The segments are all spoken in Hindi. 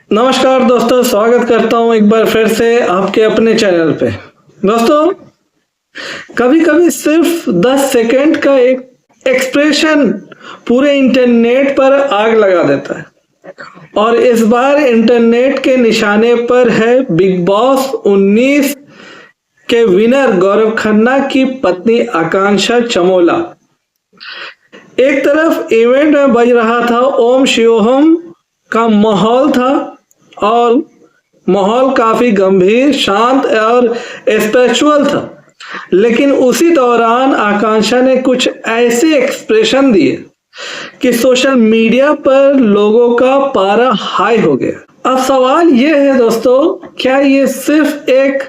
नमस्कार दोस्तों, स्वागत करता हूं एक बार फिर से आपके अपने चैनल पे। दोस्तों, कभी कभी सिर्फ 10 सेकंड का एक एक्सप्रेशन पूरे इंटरनेट पर आग लगा देता है। और इस बार इंटरनेट के निशाने पर है बिग बॉस 19 के विनर गौरव खन्ना की पत्नी आकांक्षा चमोला। एक तरफ इवेंट में बज रहा था ओम शिवोहम का माहौल था और माहौल काफी गंभीर, शांत और स्पिरिचुअल था। लेकिन उसी दौरान आकांक्षा ने कुछ ऐसे एक्सप्रेशन दिए कि सोशल मीडिया पर लोगों का पारा हाई हो गया। अब सवाल यह है दोस्तों, क्या ये सिर्फ एक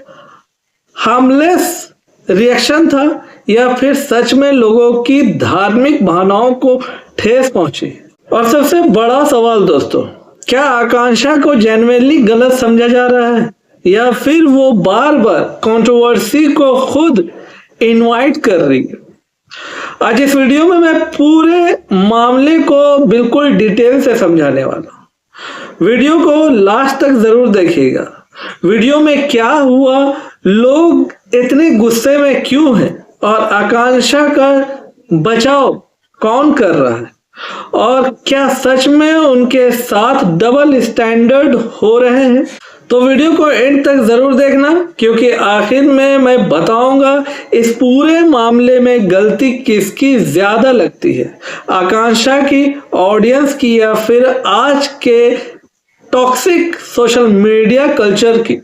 हार्मलेस रिएक्शन था या फिर सच में लोगों की धार्मिक भावनाओं को ठेस पहुंची? और सबसे बड़ा सवाल दोस्तों, क्या आकांक्षा को जेन्युइनली गलत समझा जा रहा है या फिर वो बार बार कंट्रोवर्सी को खुद इनवाइट कर रही है? आज इस वीडियो में मैं पूरे मामले को बिल्कुल डिटेल से समझाने वाला हूं। वीडियो को लास्ट तक जरूर देखिएगा। वीडियो में क्या हुआ, लोग इतने गुस्से में क्यों हैं और आकांक्षा का बचाव कौन कर रहा है, और क्या सच में उनके साथ डबल स्टैंडर्ड हो रहे हैं? तो वीडियो को एंड तक जरूर देखना, क्योंकि आखिर में मैं बताऊंगा इस पूरे मामले में गलती किसकी ज्यादा लगती है, आकांक्षा की, ऑडियंस की, या फिर आज के टॉक्सिक सोशल मीडिया कल्चर की।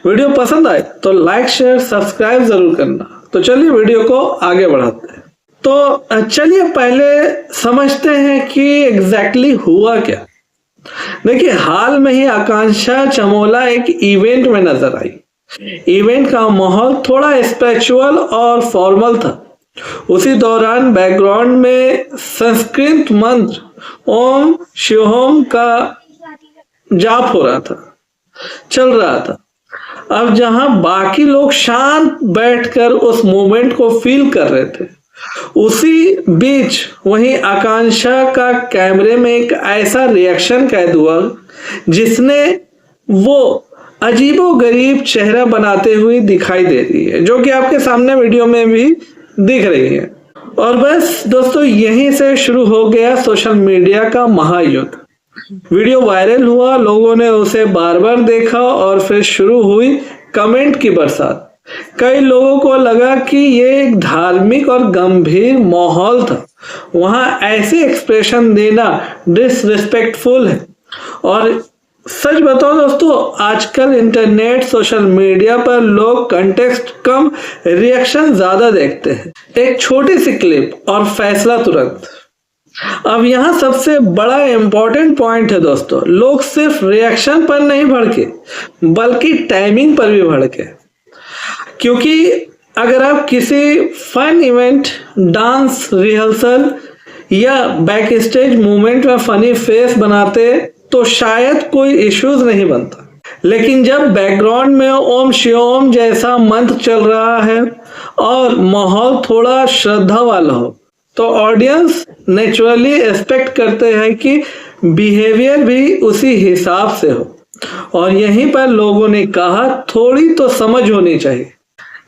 वीडियो पसंद आए तो लाइक, शेयर, सब्सक्राइब जरूर करना। तो चलिए वीडियो को आगे बढ़ाते हैं। तो चलिए पहले समझते हैं कि एग्जैक्टली हुआ क्या। देखिए, हाल में ही आकांक्षा चमोला एक इवेंट में नजर आई। इवेंट का माहौल थोड़ा स्पिरिचुअल और फॉर्मल था। उसी दौरान बैकग्राउंड में संस्कृत मंत्र ओम शिवोहम का जाप हो रहा था, चल रहा था। अब जहां बाकी लोग शांत बैठकर उस मोमेंट को फील कर रहे थे, उसी बीच वहीं आकांक्षा का कैमरे में एक ऐसा रिएक्शन कैद हुआ जिसने वो अजीबोगरीब चेहरा बनाते हुए दिखाई दे रही है, जो कि आपके सामने वीडियो में भी दिख रही है। और बस दोस्तों, यहीं से शुरू हो गया सोशल मीडिया का महायुद्ध। वीडियो वायरल हुआ, लोगों ने उसे बार बार देखा और फिर शुरू हुई कमेंट की बरसात। कई लोगों को लगा कि ये एक धार्मिक और गंभीर माहौल था, वहां ऐसे एक्सप्रेशन देना डिसरिस्पेक्टफुल है। और सच बताओ दोस्तों, आजकल इंटरनेट, सोशल मीडिया पर लोग कंटेक्स्ट कम, रिएक्शन ज्यादा देखते हैं। एक छोटी सी क्लिप और फैसला तुरंत। अब यहाँ सबसे बड़ा इंपॉर्टेंट पॉइंट है दोस्तों, लोग सिर्फ रिएक्शन पर नहीं भड़के, बल्कि टाइमिंग पर भी भड़के। क्योंकि अगर आप किसी फन इवेंट, डांस रिहर्सल या बैक स्टेज मूवमेंट में फनी फेस बनाते तो शायद कोई इश्यूज नहीं बनता। लेकिन जब बैकग्राउंड में ओम शिवोम जैसा मंत्र चल रहा है और माहौल थोड़ा श्रद्धा वाला हो, तो ऑडियंस नेचुरली एक्सपेक्ट करते हैं कि बिहेवियर भी उसी हिसाब से हो। और यहीं पर लोगों ने कहा, थोड़ी तो समझ होनी चाहिए,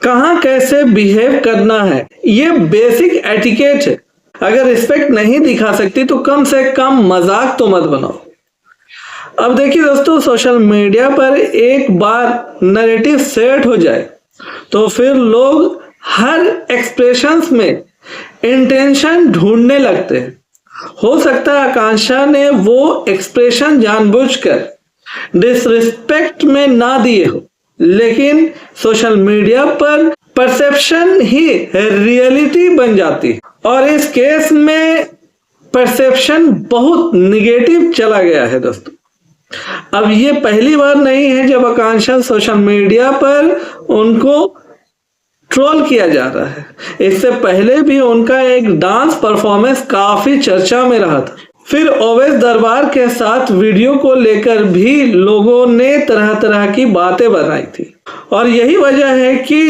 कहाँ कैसे बिहेव करना है, ये बेसिक एटिकेट है। अगर रिस्पेक्ट नहीं दिखा सकती तो कम से कम मजाक तो मत बनाओ। अब देखिए दोस्तों, सोशल मीडिया पर एक बार नैरेटिव सेट हो जाए तो फिर लोग हर एक्सप्रेशंस में इंटेंशन ढूंढने लगते हैं। हो सकता है आकांक्षा ने वो एक्सप्रेशन जानबूझकर डिसरिस्पेक्ट में ना दिए हो, लेकिन सोशल मीडिया पर परसेप्शन ही रियलिटी बन जाती है। और इस केस में परसेप्शन बहुत निगेटिव चला गया है दोस्तों। अब ये पहली बार नहीं है जब आकांक्षा सोशल मीडिया पर उनको ट्रोल किया जा रहा है। इससे पहले भी उनका एक डांस परफॉर्मेंस काफी चर्चा में रहा था। फिर ओवैस दरबार के साथ वीडियो को लेकर भी लोगों ने तरह तरह की बातें बनाई थी। और यही वजह है कि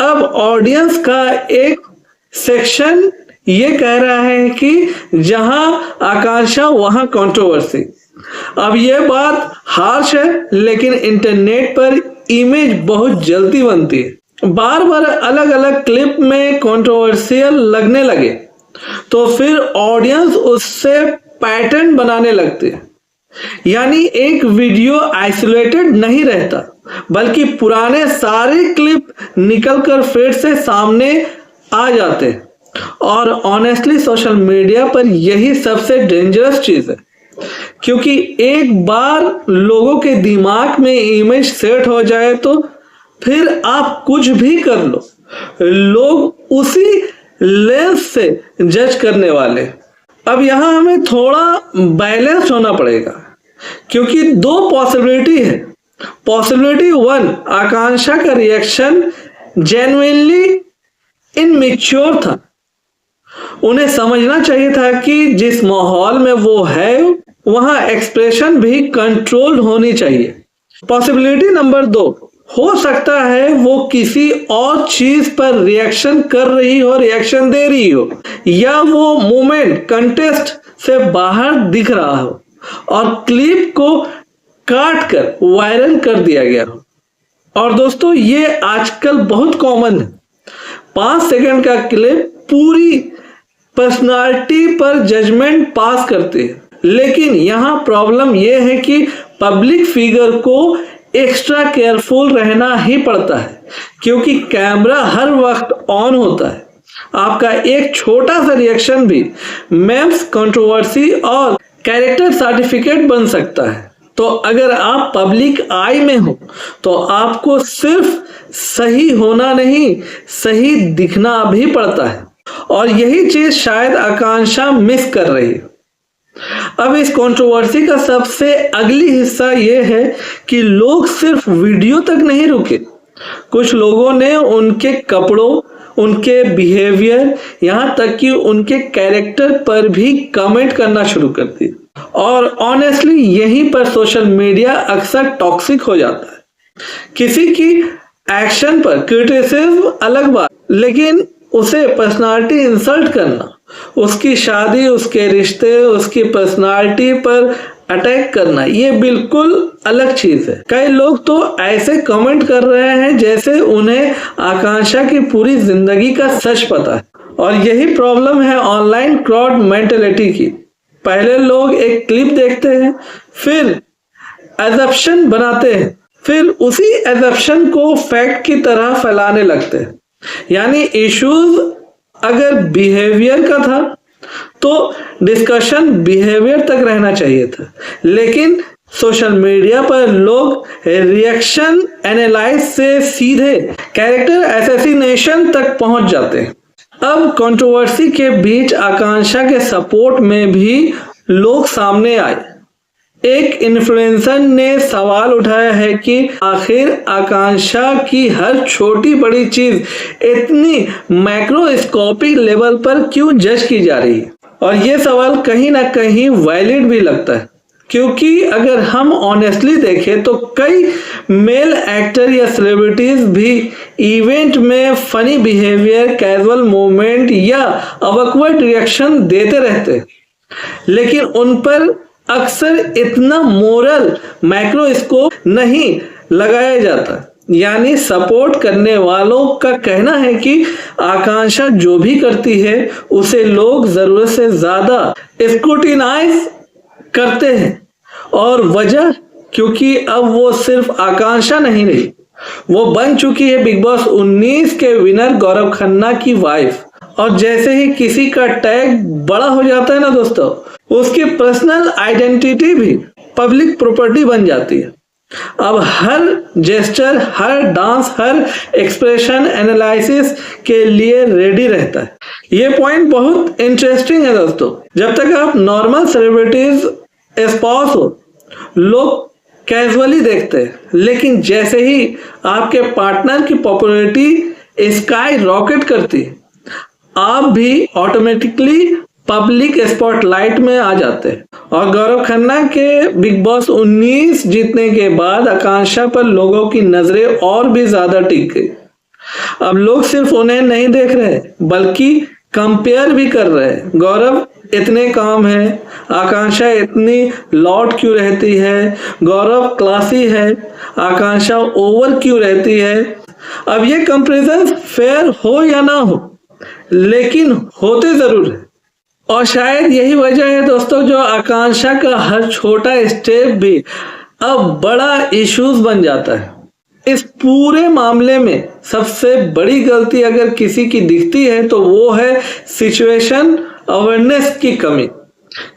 अब ऑडियंस का एक सेक्शन ये कह रहा है कि जहां आकांक्षा वहां कंट्रोवर्सी। अब ये बात हार्श है, लेकिन इंटरनेट पर इमेज बहुत जल्दी बनती है। बार बार अलग अलग क्लिप में कंट्रोवर्शियल लगने लगे तो फिर ऑडियंस उससे पैटर्न बनाने लगती है। यानी एक वीडियो आइसोलेटेड नहीं रहता, बल्कि पुराने सारे क्लिप निकलकर फिर से सामने आ जाते हैं। और ऑनेस्टली सोशल मीडिया पर यही सबसे डेंजरस चीज है, क्योंकि एक बार लोगों के दिमाग में इमेज सेट हो जाए तो फिर आप कुछ भी कर लो, लोग उसी लेंस से जज करने वाले। अब यहां हमें थोड़ा बैलेंस होना पड़ेगा, क्योंकि दो पॉसिबिलिटी है। पॉसिबिलिटी 1, आकांक्षा का रिएक्शन जेन्युइनली इनमेच्योर था। उन्हें समझना चाहिए था कि जिस माहौल में वो है वहां एक्सप्रेशन भी कंट्रोल्ड होनी चाहिए। पॉसिबिलिटी नंबर 2, हो सकता है वो किसी और चीज पर रिएक्शन कर रही हो, रिएक्शन दे रही हो, या वो मोमेंट कंटेस्ट से बाहर दिख रहा हो और क्लिप को काट कर वायरल कर दिया गया हो। और दोस्तों ये आजकल बहुत कॉमन है। 5 सेकंड का क्लिप पूरी पर्सनालिटी पर जजमेंट पास करते हैं। लेकिन यहाँ प्रॉब्लम यह है कि पब्लिक फिगर को एक्स्ट्रा केयरफुल रहना ही पड़ता है, क्योंकि कैमरा हर वक्त ऑन होता है। आपका एक छोटा सा रिएक्शन भी मेम्स, कंट्रोवर्सी और कैरेक्टर सर्टिफिकेट बन सकता है। तो अगर आप पब्लिक आई में हो तो आपको सिर्फ सही होना नहीं, सही दिखना भी पड़ता है। और यही चीज शायद आकांक्षा मिस कर रही है। अब इस कंट्रोवर्सी का सबसे अगली हिस्सा यह है कि लोग सिर्फ वीडियो तक नहीं रुके। कुछ लोगों ने उनके कपड़ों, उनके बिहेवियर, यहाँ तक कि उनके कैरेक्टर पर भी कमेंट करना शुरू कर दिया। और ऑनेस्टली यहीं पर सोशल मीडिया अक्सर टॉक्सिक हो जाता है। किसी की एक्शन पर क्रिटिसिज्म अलग बात, लेकिन उसे पर्सनालिटी इंसल्ट करना, उसकी शादी, उसके रिश्ते, उसकी पर्सनालिटी पर अटैक करना, ये बिल्कुल अलग चीज है। कई लोग तो ऐसे कमेंट कर रहे हैं जैसे उन्हें आकांक्षा की पूरी जिंदगी का सच पता है। और यही प्रॉब्लम है ऑनलाइन क्राउड मेंटेलिटी की। पहले लोग एक क्लिप देखते हैं, फिर एजप्शन बनाते हैं, फिर उसी एजप्शन को फैक्ट की तरह फैलाने लगते हैं। यानी इश्यूज अगर बिहेवियर का था तो डिस्कशन बिहेवियर तक रहना चाहिए था, लेकिन सोशल मीडिया पर लोग रिएक्शन एनालाइज से सीधे कैरेक्टर असैसिनेशन तक पहुंच जाते हैं। अब कंट्रोवर्सी के बीच आकांक्षा के सपोर्ट में भी लोग सामने आए। एक इन्फ्लुएंसर ने सवाल उठाया है कि आखिर आकांक्षा की हर छोटी बड़ी चीज इतनी मैक्रोस्कोपिक लेवल पर क्यों जज की जा रही है। और यह सवाल कहीं ना कहीं वैलिड भी लगता है, क्योंकि अगर हम ऑनेस्टली देखें तो कई मेल एक्टर या सेलिब्रिटीज भी इवेंट में फनी बिहेवियर, कैजुअल मूवमेंट या ऑकवर्ड रिएक्शन देते रहते हैं, लेकिन उन पर अक्सर इतना मोरल माइक्रोस्कोप नहीं लगाया जाता। यानी सपोर्ट करने वालों का कहना है कि आकांक्षा जो भी करती है उसे लोग जरूरत से ज्यादा स्क्रूटिनाइज करते हैं। और वजह, क्योंकि अब वो सिर्फ आकांक्षा नहीं रही, वो बन चुकी है बिग बॉस 19 के विनर गौरव खन्ना की वाइफ। और जैसे ही किसी का टैग बड़ा हो जाता है ना दोस्तों, उसकी पर्सनल आइडेंटिटी भी पब्लिक प्रॉपर्टी बन जाती है। अब हर जेस्चर, हर डांस, हर एक्सप्रेशन एनालिसिस के लिए रेडी रहता है। ये पॉइंट बहुत इंटरेस्टिंग है दोस्तों। जब तक आप नॉर्मल सेलिब्रिटीज स्पॉस हो, लोग कैजुअली देखते हैं, लेकिन जैसे ही आपके पार्टनर की पॉपुलैरिटी स्काई रॉकेट करती है, आप भी ऑटोमेटिकली पब्लिक स्पॉटलाइट में आ जाते हैं। और गौरव खन्ना के बिग बॉस 19 जीतने के बाद आकांक्षा पर लोगों की नजरें और भी ज्यादा टिक गई। अब लोग सिर्फ उन्हें नहीं देख रहे, बल्कि कंपेयर भी कर रहे हैं। गौरव इतने काम है, आकांक्षा इतनी लॉट क्यों रहती है, गौरव क्लासी है, आकांक्षा ओवर क्यों रहती है। अब ये कंपैरिजन फेयर हो या ना हो, लेकिन होते जरूर है। और शायद यही वजह है दोस्तों जो आकांक्षा का हर छोटा स्टेप भी अब बड़ा इश्यूज बन जाता है। इस पूरे मामले में सबसे बड़ी गलती अगर किसी की दिखती है तो वो है सिचुएशन अवेयरनेस की कमी।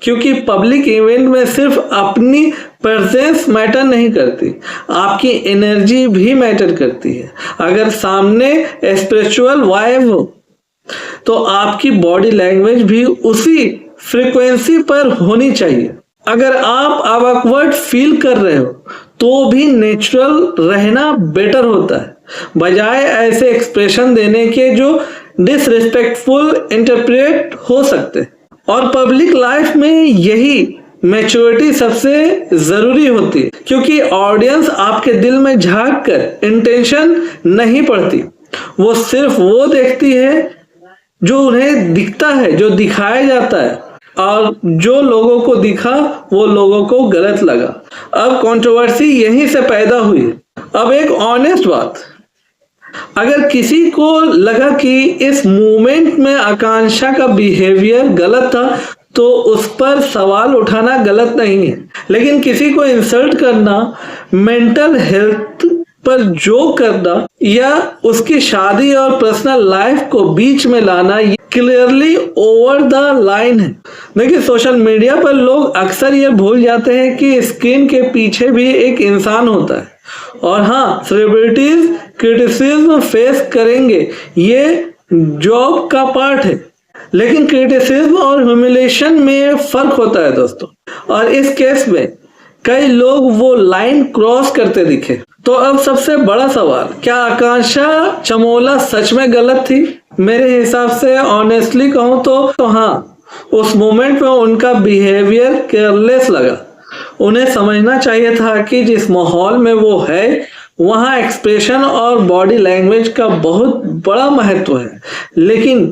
क्योंकि पब्लिक इवेंट में सिर्फ अपनी प्रेजेंस मैटर नहीं करती, आपकी एनर्जी भी मैटर करती है। अगर सामने स्पिरिचुअल वाइब हो तो आपकी बॉडी लैंग्वेज भी उसी फ्रीक्वेंसी पर होनी चाहिए। अगर आप awkward फील कर रहे हो तो भी नेचुरल रहना बेटर होता है, बजाय ऐसे एक्सप्रेशन देने के जो डिसरिस्पेक्टफुल इंटरप्रेट हो सकते। और पब्लिक लाइफ में यही मैच्योरिटी सबसे जरूरी होती है, क्योंकि ऑडियंस आपके दिल में झांक कर इंटेंशन नहीं पढ़ती, वो सिर्फ वो देखती है जो उन्हें दिखता है, जो दिखाया जाता है, और जो लोगों को दिखा वो लोगों को गलत लगा। अब कंट्रोवर्सी यहीं से पैदा हुई। अब एक ऑनेस्ट बात, अगर किसी को लगा कि इस मूवमेंट में आकांक्षा का बिहेवियर गलत था तो उस पर सवाल उठाना गलत नहीं है, लेकिन किसी को इंसल्ट करना, मेंटल हेल्थ पर जोक करना या उसकी शादी और पर्सनल लाइफ को बीच में लाना क्लियरली ओवर द लाइन है। देखिए, सोशल मीडिया पर लोग अक्सर ये भूल जाते हैं कि स्क्रीन के पीछे भी एक इंसान होता है। और हाँ, सेलिब्रिटीज क्रिटिसिज्म फेस करेंगे, ये जॉब का पार्ट है, लेकिन क्रिटिसिज्म और ह्यूमिलेशन में फर्क होता है दोस्तों। और इस केस में कई लोग वो लाइन क्रॉस करते दिखे। तो अब सबसे बड़ा सवाल, क्या आकांक्षा चमोला सच में गलत थी? मेरे हिसाब से ऑनेस्टली कहूँ तो हाँ, उस मोमेंट में उनका बिहेवियर केयरलेस लगा। उन्हें समझना चाहिए था कि जिस माहौल में वो है वहाँ एक्सप्रेशन और बॉडी लैंग्वेज का बहुत बड़ा महत्व है। लेकिन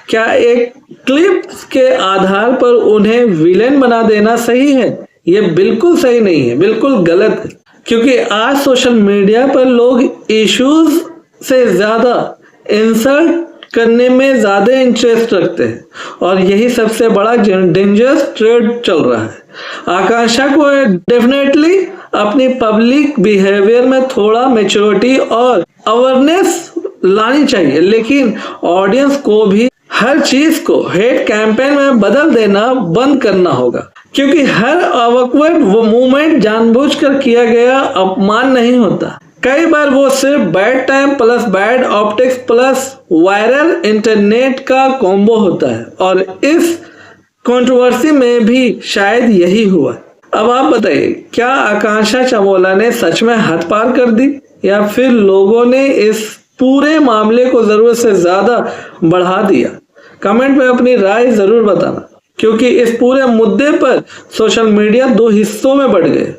क्या एक क्लिप के आधार पर उन्हें विलेन बना देना सही है? ये बिल्कुल सही नहीं है, बिल्कुल गलत है। क्योंकि आज सोशल मीडिया पर लोग इश्यूज से ज्यादा इंसल्ट करने में ज्यादा इंटरेस्ट रखते हैं, और यही सबसे बड़ा डेंजरस ट्रेड चल रहा है। आकांक्षा को डेफिनेटली अपनी पब्लिक बिहेवियर में थोड़ा मैच्योरिटी और अवेयरनेस लानी चाहिए, लेकिन ऑडियंस को भी हर चीज को हेट कैंपेन में बदल देना बंद करना होगा। क्योंकि हर awkward वो मूवमेंट जानबूझकर किया गया अपमान नहीं होता। कई बार वो सिर्फ bad time plus bad optics plus viral internet का कॉम्बो होता है, और इस कंट्रोवर्सी में भी शायद यही हुआ। अब आप बताइए, क्या आकांक्षा चमोला ने सच में हद पार कर दी, या फिर लोगों ने इस पूरे मामले को जरूरत से ज्यादा बढ़ा दिया? कमेंट में अपनी राय जरूर बताना, क्योंकि इस पूरे मुद्दे पर सोशल मीडिया दो हिस्सों में बढ़ गए।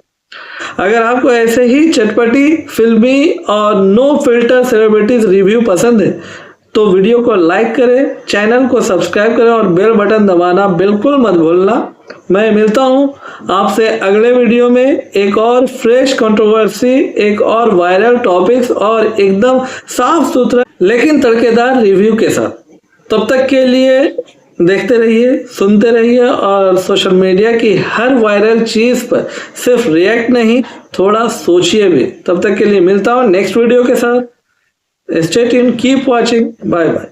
अगर आपको ऐसे ही चटपटी, फिल्मी और नो फिल्टर सेलिब्रिटीज रिव्यू पसंद है तो वीडियो को लाइक करें, चैनल को सब्सक्राइब करें और बेल बटन दबाना बिल्कुल मत भूलना। मैं मिलता हूं आपसे अगले वीडियो में एक और फ्रेश कंट्रोवर्सी, एक और वायरल टॉपिक्स और एकदम साफ सुथरा लेकिन तड़केदार रिव्यू के साथ। तब तक के लिए देखते रहिए, सुनते रहिए, और सोशल मीडिया की हर वायरल चीज पर सिर्फ रिएक्ट नहीं, थोड़ा सोचिए भी। तब तक के लिए मिलता हूं नेक्स्ट वीडियो के साथ। Stay tuned, keep watching, bye bye.